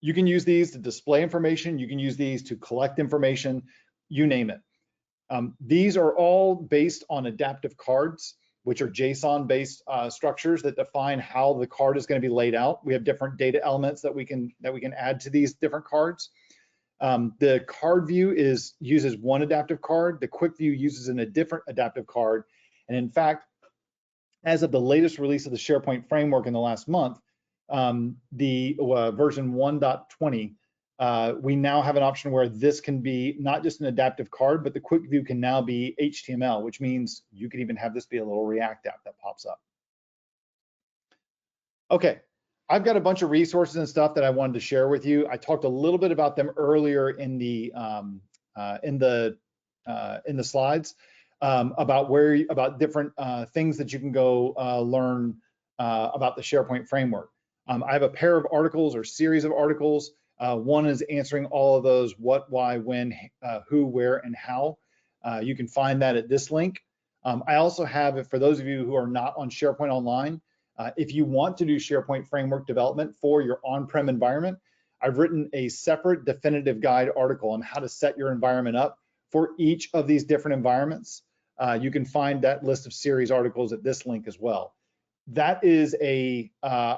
You can use these to display information, you can use these to collect information, you name it. These are all based on adaptive cards, which are JSON-based structures that define how the card is going to be laid out. We have different data elements that we can add to these different cards. The card view uses one adaptive card. The quick view uses a different adaptive card. And in fact, as of the latest release of the SharePoint framework in the last month, the version 1.20, we now have an option where this can be not just an adaptive card, but the quick view can now be HTML, which means you could even have this be a little React app that pops up. Okay. I've got a bunch of resources and stuff that I wanted to share with you. I talked a little bit about them earlier in the slides about different things that you can go learn about the SharePoint framework. I have a pair of articles or series of articles. One is answering all of those what, why, when, who, where, and how. You can find that at this link. I also have, for those of you who are not on SharePoint Online, If you want to do SharePoint Framework development for your on-prem environment, I've written a separate definitive guide article on how to set your environment up for each of these different environments. You can find that list of series articles at this link as well. That is I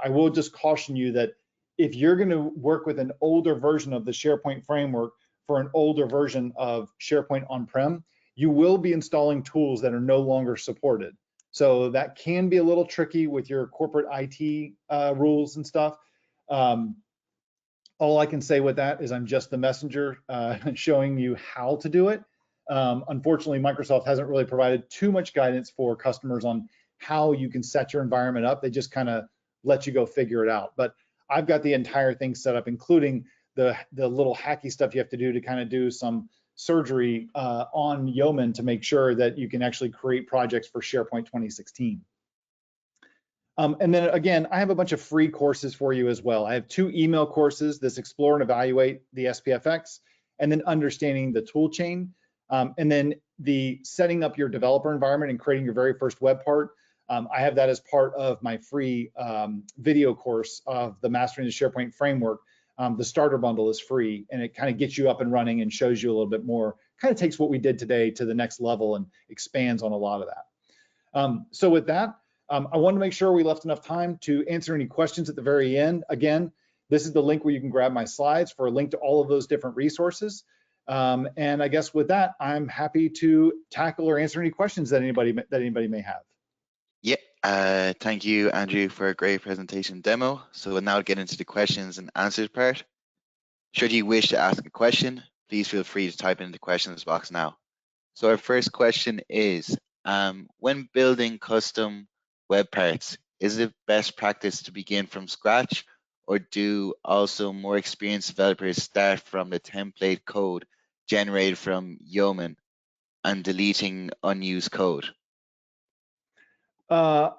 will just caution you that if you're going to work with an older version of the SharePoint framework for an older version of SharePoint on-prem, you will be installing tools that are no longer supported. So that can be a little tricky with your corporate IT rules and stuff. All I can say with that is I'm just the messenger showing you how to do it. Unfortunately, Microsoft hasn't really provided too much guidance for customers on how you can set your environment up. They just kind of let you go figure it out. But I've got the entire thing set up, including the little hacky stuff you have to do to kind of do some surgery on Yeoman to make sure that you can actually create projects for SharePoint 2016. And then again, I have a bunch of free courses for you as well. I have 2 email courses, this Explore and Evaluate the SPFx, and then Understanding the Tool Chain, and then the Setting Up Your Developer Environment and Creating Your Very First Web Part. I have that as part of my free video course of the Mastering the SharePoint Framework. The starter bundle is free, and it kind of gets you up and running and shows you a little bit more, kind of takes what we did today to the next level and expands on a lot of that. So with that, I wanted to make sure we left enough time to answer any questions at the very end. Again, this is the link where you can grab my slides for a link to all of those different resources. And I guess with that, I'm happy to tackle or answer any questions that anybody may have. Yeah, thank you, Andrew, for a great presentation demo. So we'll now get into the questions and answers part. Should you wish to ask a question, please feel free to type in the questions box now. So our first question is, when building custom web parts, is it best practice to begin from scratch, or do also more experienced developers start from the template code generated from Yeoman and deleting unused code? So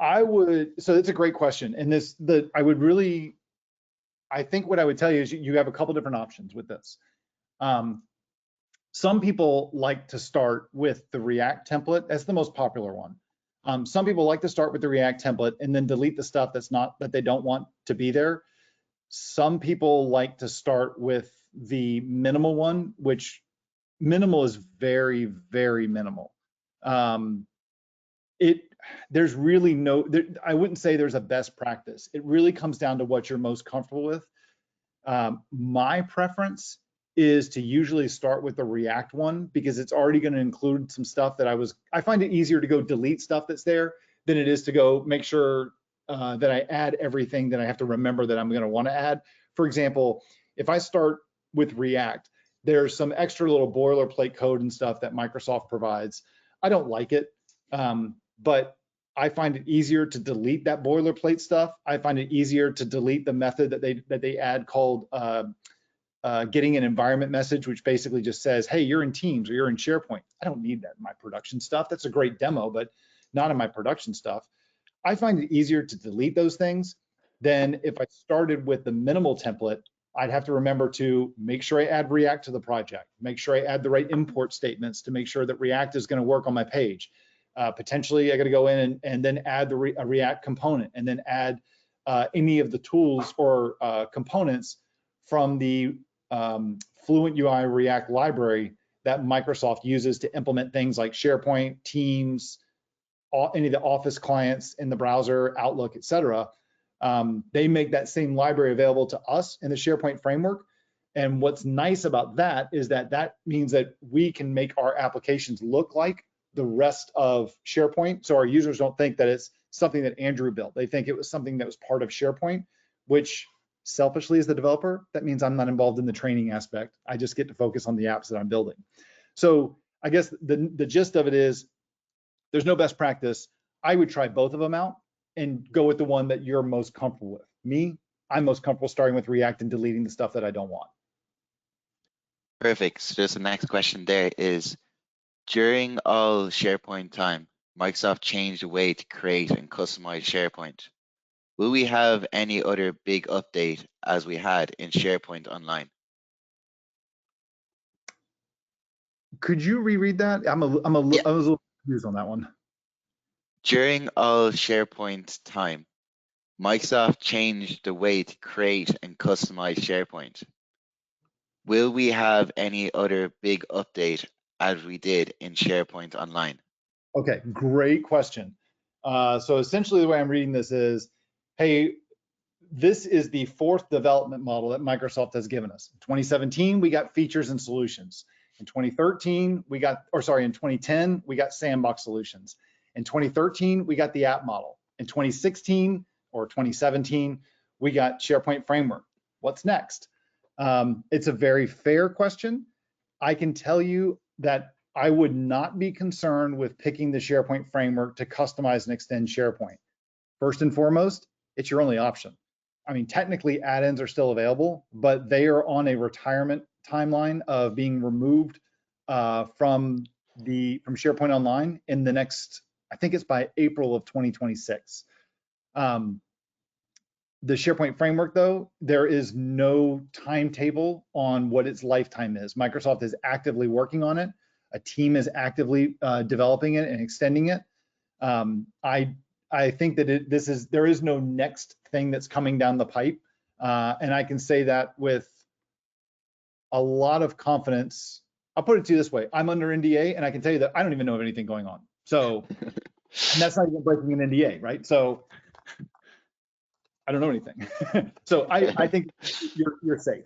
that's a great question. And I think what I would tell you is you have a couple different options with this. Some people like to start with the React template. That's the most popular one. Some people like to start with the React template and then delete the stuff that they don't want to be there. Some people like to start with the minimal one, which minimal is very, very minimal. There's really I wouldn't say there's a best practice. It really comes down to what you're most comfortable with. My preference is to usually start with the React one because it's already going to include some stuff that I find it easier to go delete stuff that's there than it is to go make sure that I add everything that I have to remember that I'm going to want to add. For example, if I start with React, there's some extra little boilerplate code and stuff that Microsoft provides. I don't like it, but I find it easier to delete that boilerplate stuff. I find it easier to delete the method that they add called getting an environment message, which basically just says, hey, you're in Teams or you're in SharePoint. I don't need that in my production stuff. That's a great demo, but not in my production stuff. I find it easier to delete those things than if I started with the minimal template. I'd have to remember to make sure I add React to the project, make sure I add the right import statements to make sure that React is going to work on my page. Potentially, I got to go in and then add a React component and then add any of the tools or components from the Fluent UI React library that Microsoft uses to implement things like SharePoint, Teams, any of the Office clients in the browser, Outlook, etc. They make that same library available to us in the SharePoint framework. And what's nice about that is that means that we can make our applications look like the rest of SharePoint. So our users don't think that it's something that Andrew built. They think it was something that was part of SharePoint, which selfishly as the developer, that means I'm not involved in the training aspect. I just get to focus on the apps that I'm building. So I guess the gist of it is there's no best practice. I would try both of them out and go with the one that you're most comfortable with. Me, I'm most comfortable starting with React and deleting the stuff that I don't want. Perfect. So just the next question there is, during all SharePoint time, Microsoft changed the way to create and customize SharePoint. Will we have any other big update as we had in SharePoint Online? Could you reread that? I was a little confused on that one. During all SharePoint time, Microsoft changed the way to create and customize SharePoint. Will we have any other big update as we did in SharePoint Online? Okay, great question. So essentially the way I'm reading this is, hey, this is the fourth development model that Microsoft has given us. In 2017, we got features and solutions. In 2013, in 2010, we got sandbox solutions. In 2013, we got the app model. In 2016 or 2017, we got SharePoint Framework. What's next? It's a very fair question. I can tell you that I would not be concerned with picking the SharePoint Framework to customize and extend SharePoint. First and foremost, it's your only option. I mean, technically add-ins are still available, but they are on a retirement timeline of being removed from SharePoint Online in the next, I think it's by April of 2026. The SharePoint Framework, though, there is no timetable on what its lifetime is. Microsoft is actively working on it. A team is actively developing it and extending it. I think that there is no next thing that's coming down the pipe, and I can say that with a lot of confidence. I'll put it to you this way: I'm under NDA, and I can tell you that I don't even know of anything going on. So, and that's not even breaking an NDA, right? So, I don't know anything. So I think you're safe.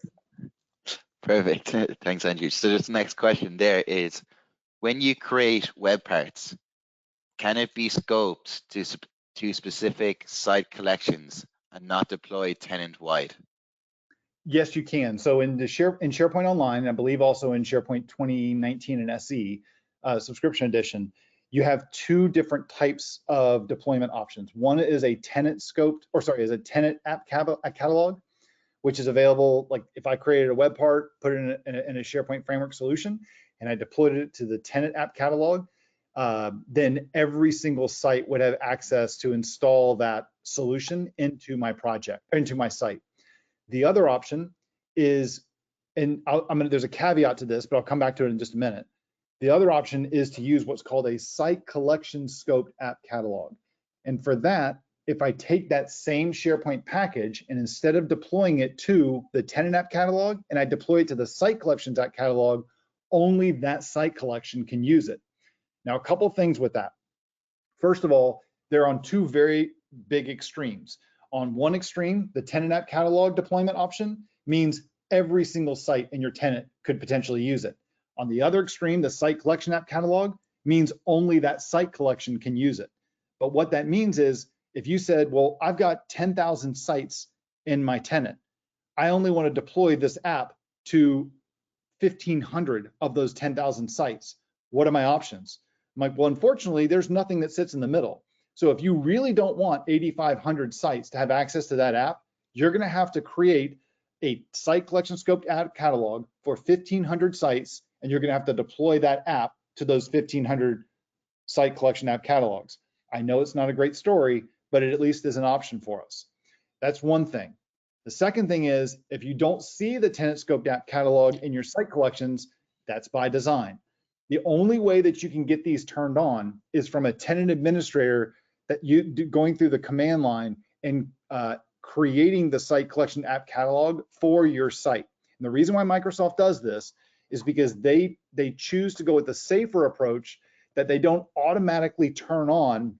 Perfect. Thanks, Andrew. So this next question there is, when you create web parts, can it be scoped to specific site collections and not deployed tenant-wide? Yes, you can. So in SharePoint Online, and I believe also in SharePoint 2019 and SE subscription edition, you have two different types of deployment options. One is a tenant app catalog, which is available. Like if I created a web part, put it in a SharePoint Framework solution, and I deployed it to the tenant app catalog, then every single site would have access to install that solution into my project, into my site. The other option is, and there's a caveat to this, but I'll come back to it in just a minute. The other option is to use what's called a site collection scoped app catalog. And for that, if I take that same SharePoint package and instead of deploying it to the tenant app catalog and I deploy it to the site collections app catalog, only that site collection can use it. Now, a couple things with that. First of all, they're on two very big extremes. On one extreme, the tenant app catalog deployment option means every single site in your tenant could potentially use it. On the other extreme, the site collection app catalog means only that site collection can use it. But what that means is if you said, well, I've got 10,000 sites in my tenant, I only want to deploy this app to 1,500 of those 10,000 sites. What are my options? I'm like, well, unfortunately, there's nothing that sits in the middle. So if you really don't want 8,500 sites to have access to that app, you're going to have to create a site collection scoped app catalog for 1,500 sites, and you're going to have to deploy that app to those 1,500 site collection app catalogs. I know it's not a great story, but it at least is an option for us. That's one thing. The second thing is, if you don't see the tenant scoped app catalog in your site collections, that's by design. The only way that you can get these turned on is from a tenant administrator that you going through the command line and creating the site collection app catalog for your site. And the reason why Microsoft does this is because they choose to go with the safer approach, that they don't automatically turn on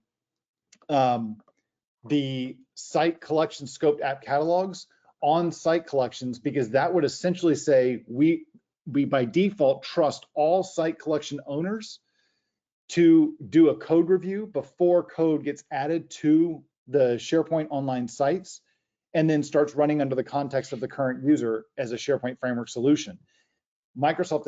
the site collection scoped app catalogs on site collections, because that would essentially say we by default trust all site collection owners to do a code review before code gets added to the SharePoint Online sites and then starts running under the context of the current user as a SharePoint Framework solution. Microsoft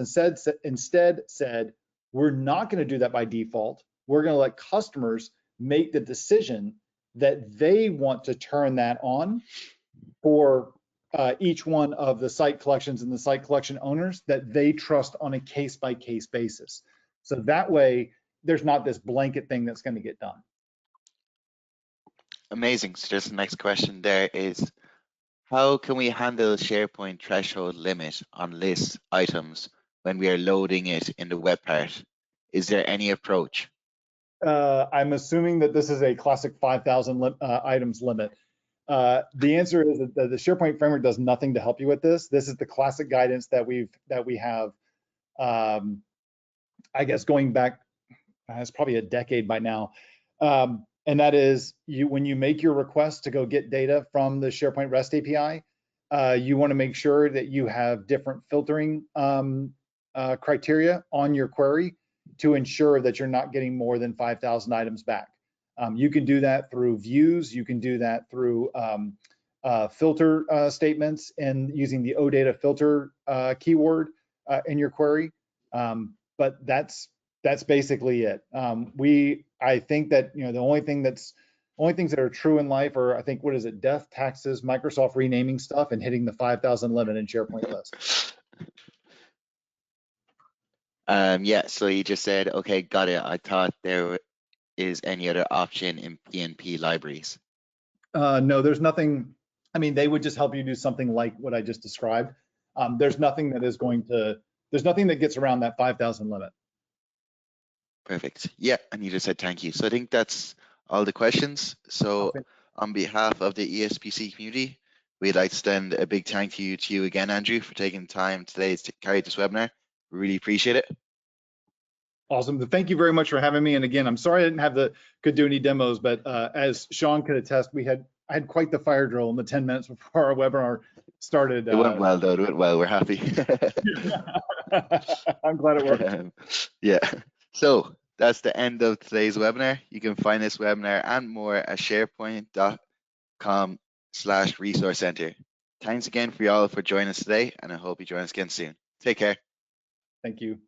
instead said, we're not going to do that by default. We're going to let customers make the decision that they want to turn that on for each one of the site collections and the site collection owners that they trust on a case-by-case basis. So that way, there's not this blanket thing that's going to get done. Amazing. So just the next question there is, how can we handle SharePoint threshold limit on list items when we are loading it in the web part? Is there any approach? I'm assuming that this is a classic 5,000 items limit. The answer is that the SharePoint framework does nothing to help you with this. This is the classic guidance that we have. I guess going back, it's probably a decade by now. And that is when you make your request to go get data from the SharePoint REST API, you want to make sure that you have different filtering criteria on your query to ensure that you're not getting more than 5,000 items back. You can do that through views. You can do that through filter statements and using the OData filter keyword in your query. But that's basically it. I think that the only things that are true in life are, I think, what is it? Death, taxes, Microsoft renaming stuff, and hitting the 5,000 limit in SharePoint list. Yeah, so you just said, okay, got it. I thought there is any other option in PNP libraries. No, there's nothing. I mean, they would just help you do something like what I just described. There's nothing that is there's nothing that gets around that 5,000 limit. Perfect. Yeah, and you just said thank you. So I think that's all the questions. So on behalf of the ESPC community, we'd like to extend a big thank you to you again, Andrew, for taking the time today to carry this webinar. We really appreciate it. Awesome. Thank you very much for having me. And again, I'm sorry I didn't could do any demos, but as Sean could attest, I had quite the fire drill in the 10 minutes before our webinar started. It went well, though. It went well. We're happy. I'm glad it worked. Yeah. So that's the end of today's webinar. You can find this webinar and more at sharepoint.com/resource center. Thanks again for y'all for joining us today, and I hope you join us again soon. Take care. Thank you.